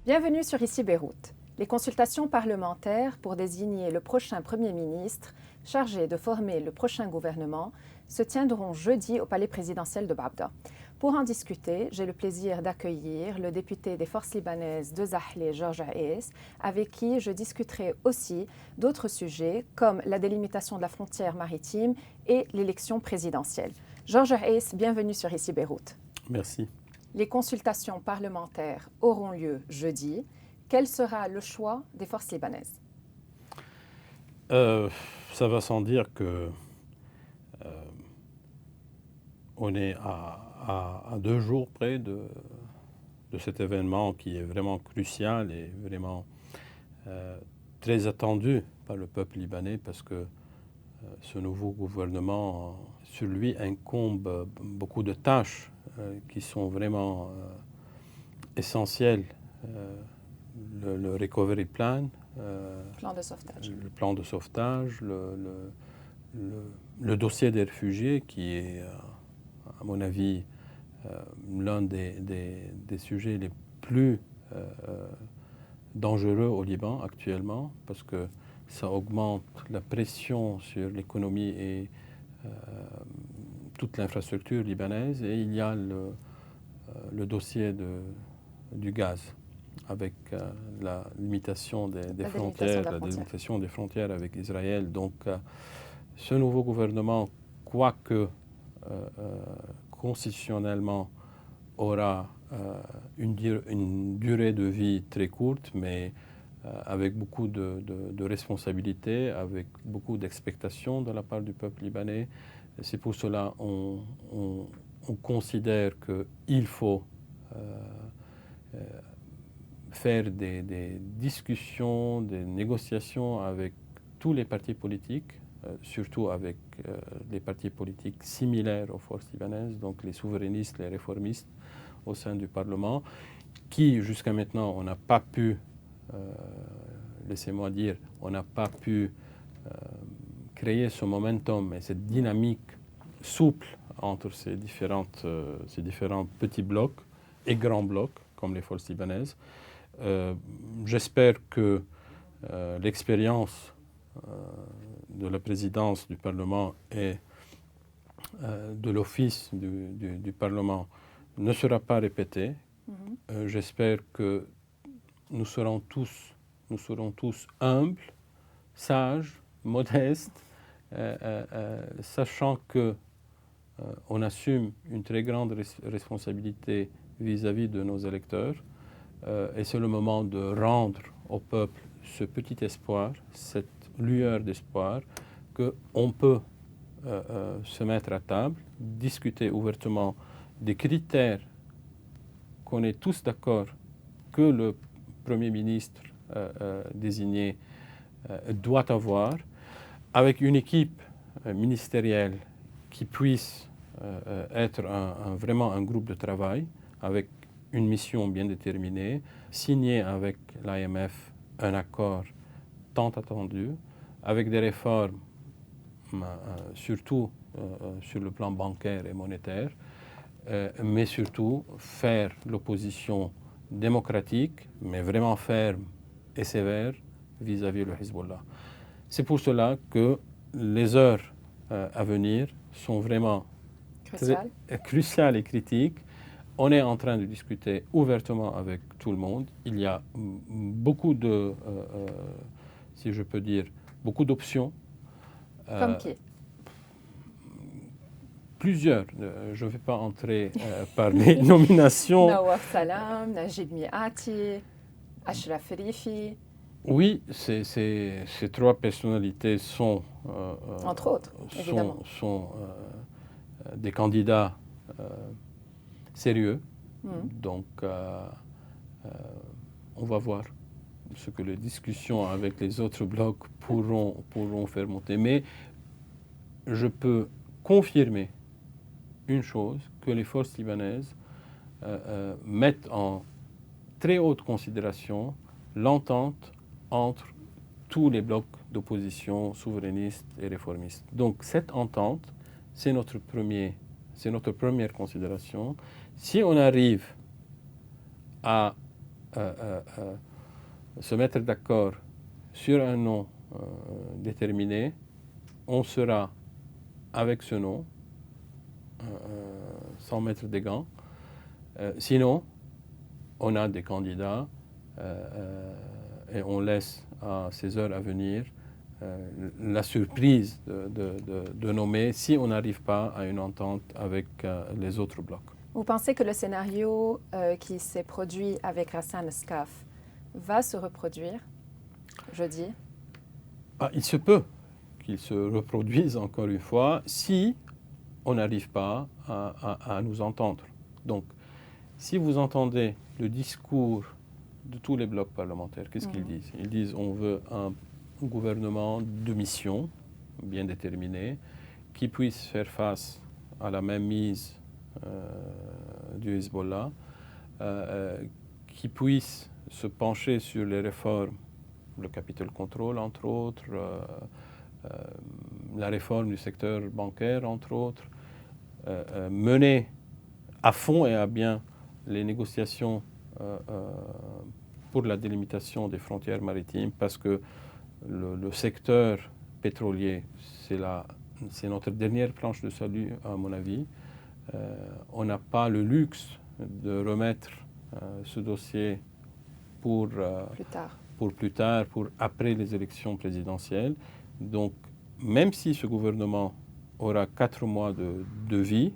Bienvenue sur Ici Beyrouth. Les consultations parlementaires pour désigner le prochain Premier ministre chargé de former le prochain gouvernement se tiendront jeudi au palais présidentiel de Baabda. Pour en discuter, j'ai le plaisir d'accueillir le député des Forces libanaises de Zahle, Georges Aes, avec qui je discuterai aussi d'autres sujets comme la délimitation de la frontière maritime et l'élection présidentielle. Georges Aes, bienvenue sur Ici Beyrouth. Merci. Les consultations parlementaires auront lieu jeudi. Quel sera le choix des forces libanaises? Ça va sans dire que on est à 2 jours près de cet événement qui est vraiment crucial et vraiment très attendu par le peuple libanais parce que ce nouveau gouvernement, sur lui incombe beaucoup de tâches qui sont vraiment essentielles. Le recovery plan, Plan de sauvetage. le plan de sauvetage, le dossier des réfugiés qui est, à mon avis, l'un des sujets les plus dangereux au Liban actuellement parce que ça augmente la pression sur l'économie et toute l'infrastructure libanaise. Et il y a le dossier du gaz avec la limitation des frontières, la délimitation des frontières avec Israël. Donc, ce nouveau gouvernement, quoique constitutionnellement aura une durée de vie très courte, mais avec beaucoup de responsabilités, avec beaucoup d'expectations de la part du peuple libanais. C'est pour cela qu'on considère qu'il faut faire des discussions, des négociations avec tous les partis politiques, surtout avec les partis politiques similaires aux forces libanaises, donc les souverainistes, les réformistes au sein du Parlement, qui jusqu'à maintenant on n'a pas pu, laissez-moi dire, on n'a pas pu créer ce momentum et cette dynamique souple entre ces différents petits blocs et grands blocs, comme les forces libanaises. J'espère que l'expérience de la présidence du Parlement et de l'office du Parlement ne sera pas répétée. J'espère que nous serons tous humbles, sages, modestes, sachant qu'on assume une très grande responsabilité vis-à-vis de nos électeurs. Et c'est le moment de rendre au peuple ce petit espoir, cette lueur d'espoir, qu'on peut se mettre à table, discuter ouvertement des critères qu'on est tous d'accord que le Premier ministre désigné doit avoir, avec une équipe ministérielle qui puisse être vraiment un groupe de travail, avec une mission bien déterminée, signer avec l'IMF un accord tant attendu, avec des réformes, surtout sur le plan bancaire et monétaire, mais surtout faire l'opposition démocratique, mais vraiment ferme et sévère vis-à-vis du Hezbollah. C'est pour cela que les heures à venir sont vraiment cruciales et critiques. On est en train de discuter ouvertement avec tout le monde. Il y a beaucoup si je peux dire, beaucoup d'options. Comme qui? Plusieurs. Je ne vais pas entrer par les nominations. Nawaf Salam, Najib Miati, Ashraf Rifi. Oui, ces 3 personnalités sont, entre autres, évidemment, sont des candidats sérieux. Donc, on va voir ce que les discussions avec les autres blocs pourront faire monter. Mais je peux confirmer une chose, que les forces libanaises mettent en très haute considération l'entente entre tous les blocs d'opposition souverainistes et réformistes. Donc cette entente, c'est notre première considération. Si on arrive à se mettre d'accord sur un nom déterminé, on sera avec ce nom, sans mettre des gants. Sinon, on a des candidats et on laisse à ces heures à venir la surprise de nommer si on n'arrive pas à une entente avec les autres blocs. Vous pensez que le scénario qui s'est produit avec Hassan Skaf va se reproduire jeudi? Il se peut qu'il se reproduise encore une fois si on n'arrive pas à nous entendre. Donc, si vous entendez le discours de tous les blocs parlementaires, qu'est-ce qu'ils disent? Ils disent on veut un gouvernement de mission bien déterminé qui puisse faire face à la mainmise du Hezbollah, qui puisse se pencher sur les réformes, le capital control entre autres, la réforme du secteur bancaire entre autres, mener à fond et à bien les négociations pour la délimitation des frontières maritimes parce que le secteur pétrolier, c'est notre dernière planche de salut à mon avis. On n'a pas le luxe de remettre ce dossier pour plus tard, pour après les élections présidentielles. Donc, même si ce gouvernement aura 4 mois de vie,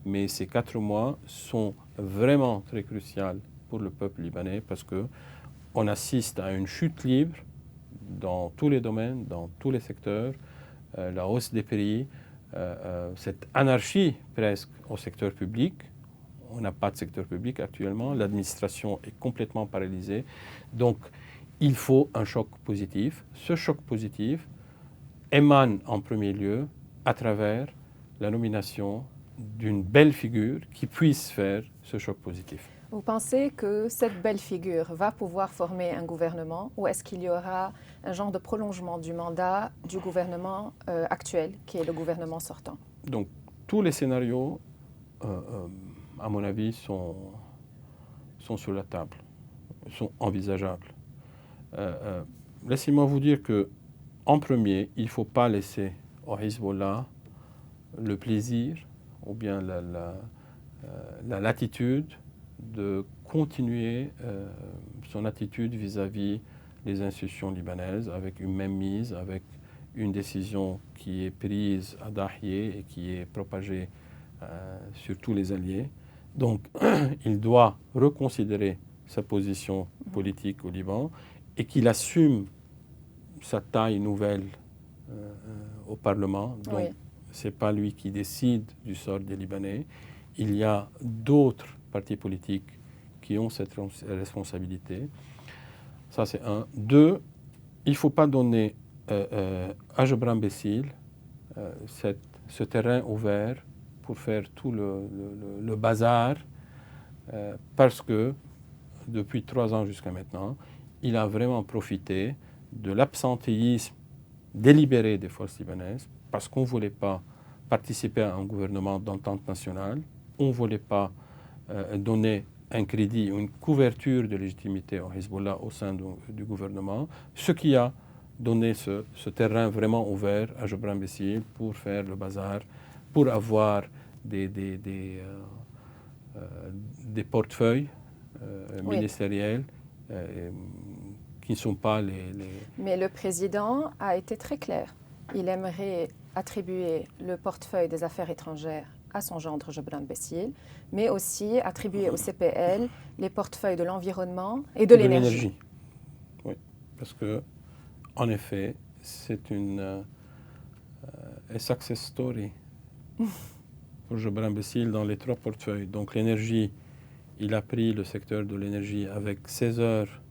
mais ces 4 mois sont vraiment très cruciaux pour le peuple libanais parce qu'on assiste à une chute libre dans tous les domaines, dans tous les secteurs, la hausse des prix, cette anarchie presque au secteur public. On n'a pas de secteur public actuellement, l'administration est complètement paralysée. Donc, il faut un choc positif. Ce choc positif émane en premier lieu à travers la nomination d'une belle figure qui puisse faire ce choc positif. Vous pensez que cette belle figure va pouvoir former un gouvernement ou est-ce qu'il y aura un genre de prolongement du mandat du gouvernement actuel, qui est le gouvernement sortant? Donc, tous les scénarios, à mon avis, sont sur la table, sont envisageables. Laissez-moi vous dire qu'en premier, il ne faut pas laisser au Hezbollah le plaisir ou bien la latitude de continuer son attitude vis-à-vis des institutions libanaises avec une mainmise, avec une décision qui est prise à Dahieh et qui est propagée sur tous les alliés. Donc, il doit reconsidérer sa position politique au Liban et qu'il assume sa taille nouvelle au Parlement. Donc, ce n'est pas lui qui décide du sort des Libanais. Il y a d'autres partis politiques qui ont cette responsabilité. Ça, c'est un. 2, il ne faut pas donner à Gebran Bessil ce terrain ouvert pour faire tout le bazar parce que depuis 3 ans jusqu'à maintenant, il a vraiment profité de l'absentéisme délibéré des forces libanaises parce qu'on ne voulait pas participer à un gouvernement d'entente nationale, on ne voulait pas donner un crédit, une couverture de légitimité au Hezbollah au sein du gouvernement, ce qui a donné ce terrain vraiment ouvert à Gebran Bessil pour faire le bazar, pour avoir des portefeuilles ministériels qui ne sont pas les... Mais le président a été très clair. Il aimerait attribuer le portefeuille des affaires étrangères à son gendre Gebran Bessil, mais aussi attribuer au CPL les portefeuilles de l'environnement et de l'énergie. Oui, parce que en effet, c'est une success story pour Gebran Bessil dans les 3 portefeuilles. Donc l'énergie, il a pris le secteur de l'énergie avec 16 heures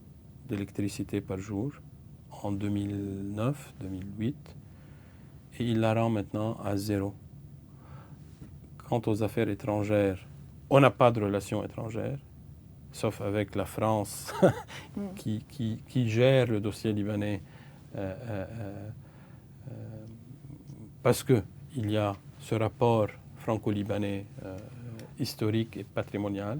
d'électricité par jour en 2009, 2008, et il la rend maintenant à 0. Quant aux affaires étrangères, on n'a pas de relations étrangères, sauf avec la France qui gère le dossier libanais parce qu'il y a ce rapport franco-libanais historique et patrimonial,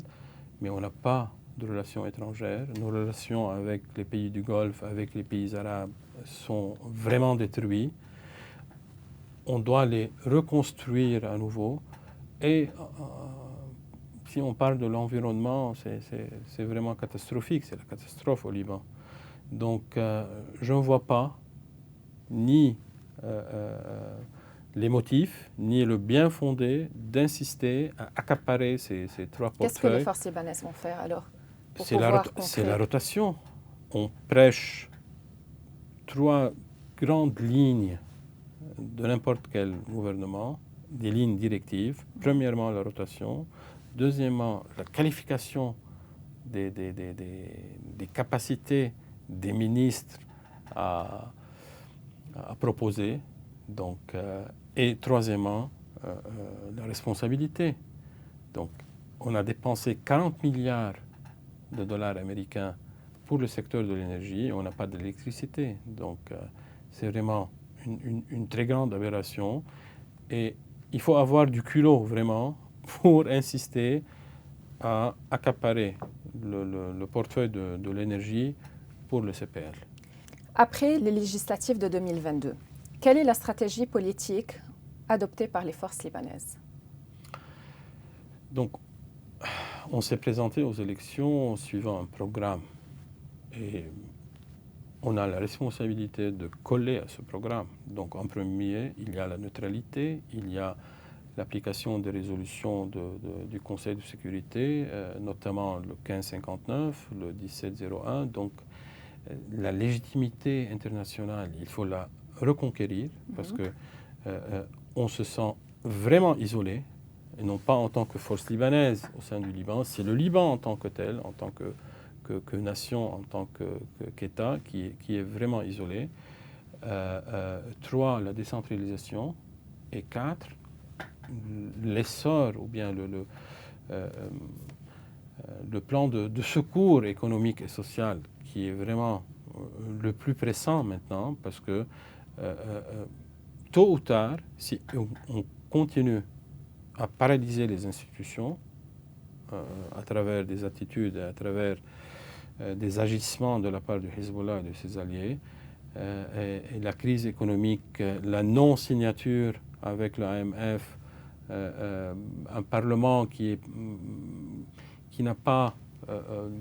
mais on n'a pas de relations étrangères. Nos relations avec les pays du Golfe, avec les pays arabes sont vraiment détruites. On doit les reconstruire à nouveau. Et si on parle de l'environnement, c'est vraiment catastrophique. C'est la catastrophe au Liban. Donc, je ne vois pas ni les motifs, ni le bien fondé d'insister à accaparer ces trois portefeuilles. Qu'est-ce que les forces libanaises vont faire alors pour C'est la rotation. On prêche 3 grandes lignes de n'importe quel gouvernement, des lignes directives. Premièrement, la rotation. Deuxièmement, la qualification des capacités des ministres à proposer. Donc, et troisièmement, la responsabilité. Donc, on a dépensé 40 milliards de dollars américains pour le secteur de l'énergie. On n'a pas d'électricité. Donc, c'est vraiment une très grande aberration. Et il faut avoir du culot, vraiment, pour insister à accaparer le portefeuille de l'énergie pour le CPL. Après les législatives de 2022, quelle est la stratégie politique adoptée par les forces libanaises? Donc, on s'est présenté aux élections en suivant un programme. Et on a la responsabilité de coller à ce programme. Donc, en premier, il y a la neutralité, il y a l'application des résolutions du Conseil de sécurité, notamment le 1559, le 1701. Donc, la légitimité internationale, il faut la reconquérir parce que on se sent vraiment isolé, et non pas en tant que force libanaise au sein du Liban. C'est le Liban en tant que tel, en tant que nation, en tant qu'État, qui est vraiment isolé. 3, la décentralisation. Et 4, l'essor ou bien le plan de secours économique et social qui est vraiment le plus pressant maintenant parce que tôt ou tard, si on continue à paralyser les institutions à travers des attitudes, à travers des agissements de la part du Hezbollah et de ses alliés, et la crise économique, la non-signature avec l'AMF, un Parlement qui n'a pas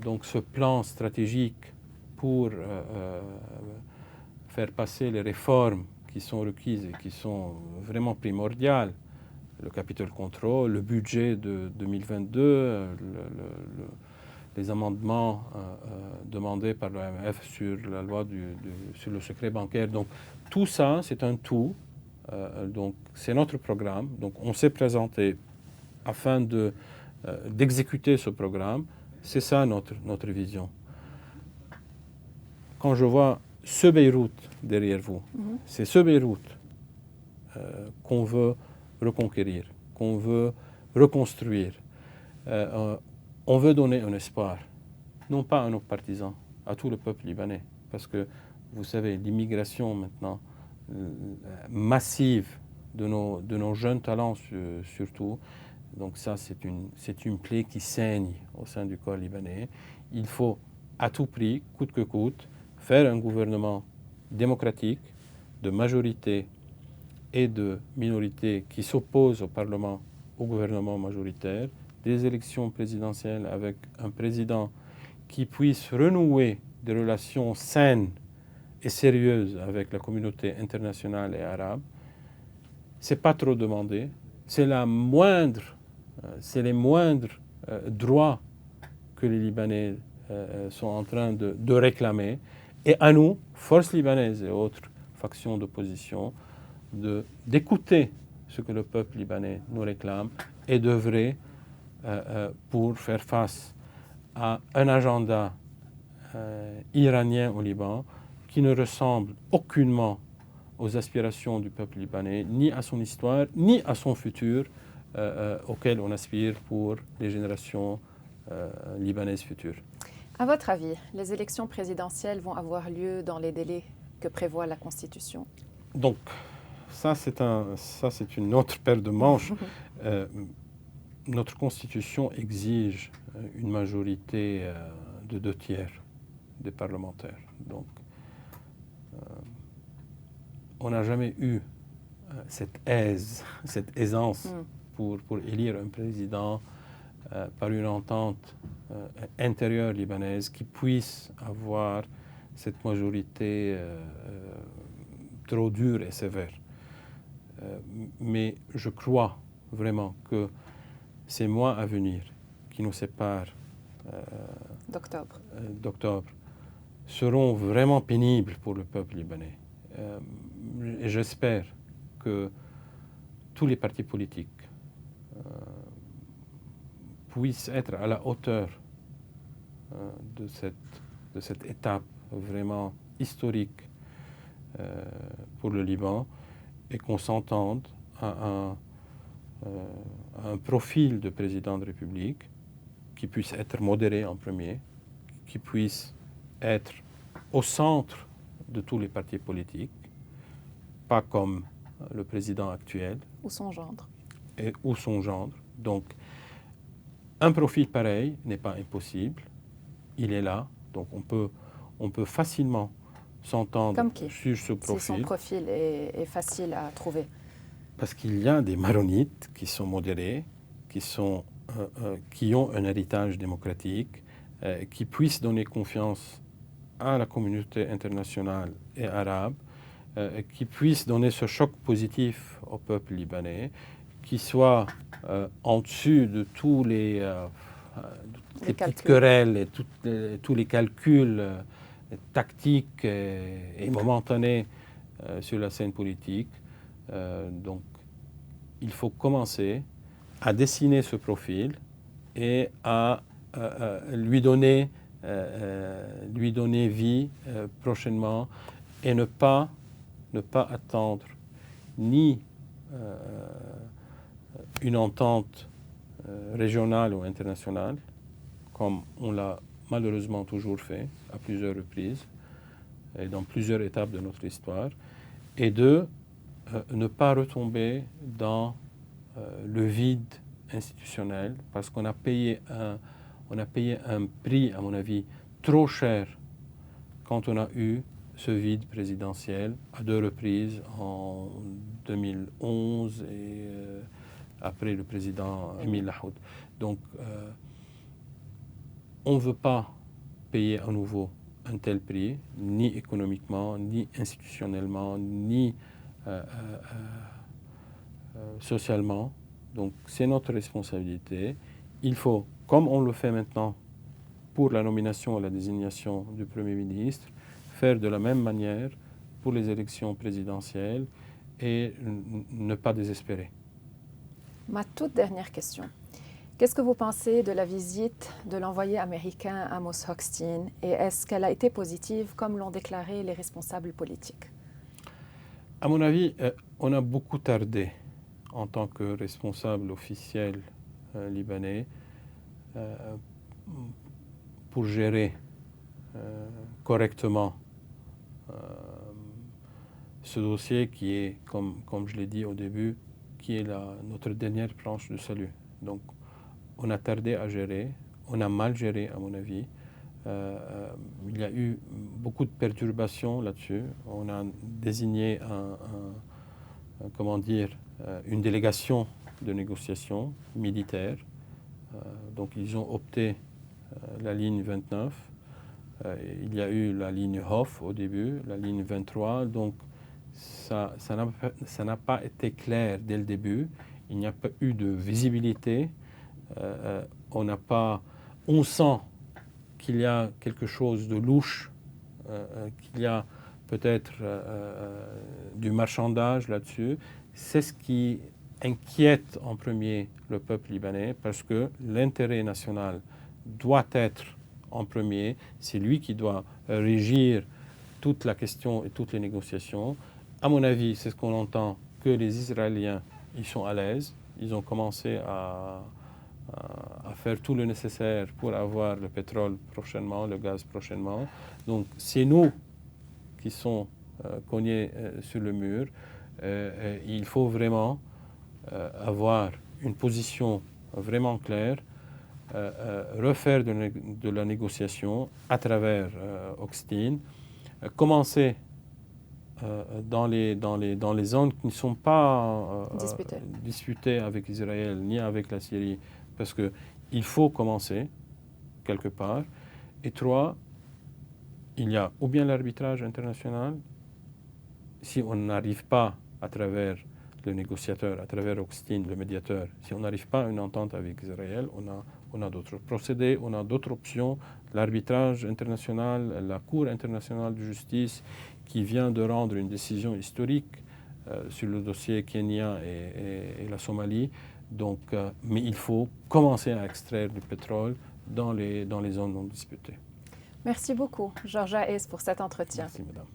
donc ce plan stratégique pour faire passer les réformes qui sont requises et qui sont vraiment primordiales, le capital control, le budget de 2022, les amendements demandés par l'OMF sur la loi sur le secret bancaire. Donc tout ça, c'est un tout. Donc c'est notre programme. Donc on s'est présenté afin d'exécuter ce programme. C'est ça notre vision. Quand je vois ce Beyrouth derrière vous, c'est ce Beyrouth qu'on veut reconquérir, qu'on veut reconstruire. On veut donner un espoir, non pas à nos partisans, à tout le peuple libanais. Parce que, vous savez, l'immigration maintenant massive de nos jeunes talents surtout, donc ça c'est une plaie qui saigne au sein du corps libanais. Il faut à tout prix, coûte que coûte, faire un gouvernement démocratique, de majorité et de minorité qui s'opposent au Parlement, au gouvernement majoritaire, des élections présidentielles avec un président qui puisse renouer des relations saines et sérieuses avec la communauté internationale et arabe. C'est pas trop demandé. C'est les moindres droits que les Libanais sont en train de réclamer. Et à nous, forces libanaises et autres factions d'opposition, d'écouter ce que le peuple libanais nous réclame et d'œuvrer pour faire face à un agenda iranien au Liban qui ne ressemble aucunement aux aspirations du peuple libanais, ni à son histoire, ni à son futur auquel on aspire pour les générations libanaises futures. À votre avis, les élections présidentielles vont avoir lieu dans les délais que prévoit la Constitution? Donc, ça c'est une autre paire de manches. notre Constitution exige une majorité de 2/3 des parlementaires. Donc, on n'a jamais eu cette aisance pour élire un président par une entente intérieure libanaise qui puisse avoir cette majorité trop dure et sévère. Mais je crois vraiment que ces mois à venir qui nous séparent d'octobre seront vraiment pénibles pour le peuple libanais. Et j'espère que tous les partis politiques puissent être à la hauteur de cette étape vraiment historique pour le Liban et qu'on s'entende à un profil de président de République qui puisse être modéré en premier, qui puisse être au centre de tous les partis politiques, pas comme le président actuel. Ou son gendre. Ou son gendre. Donc, un profil pareil n'est pas impossible. Il est là. Donc, on peut facilement s'entendre sur ce profil. Si son profil est facile à trouver. Parce qu'il y a des maronites qui sont modérés, qui ont un héritage démocratique, qui puissent donner confiance à la communauté internationale et arabe, qui puissent donner ce choc positif au peuple libanais, qui soit en dessus de tous les petites querelles et tous les calculs tactiques et momentanés sur la scène politique. Donc, il faut commencer à dessiner ce profil et à lui donner vie prochainement et ne pas attendre ni une entente régionale ou internationale, comme on l'a malheureusement toujours fait à plusieurs reprises et dans plusieurs étapes de notre histoire, et ne pas retomber dans le vide institutionnel, parce qu'on a payé un prix, à mon avis, trop cher quand on a eu ce vide présidentiel à 2 reprises, en 2011 et après le président Émile Lahoud. Donc, on ne veut pas payer à nouveau un tel prix, ni économiquement, ni institutionnellement, ni socialement. Donc, c'est notre responsabilité. Il faut, comme on le fait maintenant pour la nomination et la désignation du Premier ministre, faire de la même manière pour les élections présidentielles et ne pas désespérer. Ma toute dernière question. Qu'est-ce que vous pensez de la visite de l'envoyé américain Amos Hochstein et est-ce qu'elle a été positive comme l'ont déclaré les responsables politiques? À mon avis, on a beaucoup tardé en tant que responsable officiel libanais pour gérer correctement ce dossier qui est, comme je l'ai dit au début, qui est notre dernière planche de salut. Donc, on a tardé à gérer, on a mal géré à mon avis. Il y a eu beaucoup de perturbations là-dessus. On a désigné une délégation de négociation militaire. Donc ils ont opté la ligne 29. Il y a eu la ligne Hof au début, la ligne 23. Donc ça n'a pas été clair dès le début. Il n'y a pas eu de visibilité. On sent qu'il y a quelque chose de louche, qu'il y a peut-être du marchandage là-dessus. C'est ce qui inquiète en premier le peuple libanais parce que l'intérêt national doit être en premier. C'est lui qui doit régir toute la question et toutes les négociations. À mon avis, c'est ce qu'on entend, que les Israéliens, ils sont à l'aise. Ils ont commencé à faire tout le nécessaire pour avoir le pétrole prochainement, le gaz prochainement. Donc, c'est nous qui sommes cognés sur le mur. Il faut vraiment avoir une position vraiment claires, refaire de la négociation à travers Hochstein, commencer dans les zones qui ne sont pas disputées avec Israël ni avec la Syrie, parce qu'il faut commencer quelque part. Et 3, il y a ou bien l'arbitrage international, si on n'arrive pas à travers le négociateur, à travers Hochstein, le médiateur, si on n'arrive pas à une entente avec Israël, on a d'autres procédés, on a d'autres options. L'arbitrage international, la Cour internationale de justice qui vient de rendre une décision historique sur le dossier Kenya et la Somalie. Donc, mais il faut commencer à extraire du pétrole dans les zones non disputées. Merci beaucoup, Georgia Hayes, pour cet entretien. Merci, madame.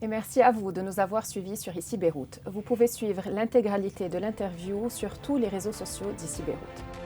Et merci à vous de nous avoir suivis sur ICI Beyrouth. Vous pouvez suivre l'intégralité de l'interview sur tous les réseaux sociaux d'ICI Beyrouth.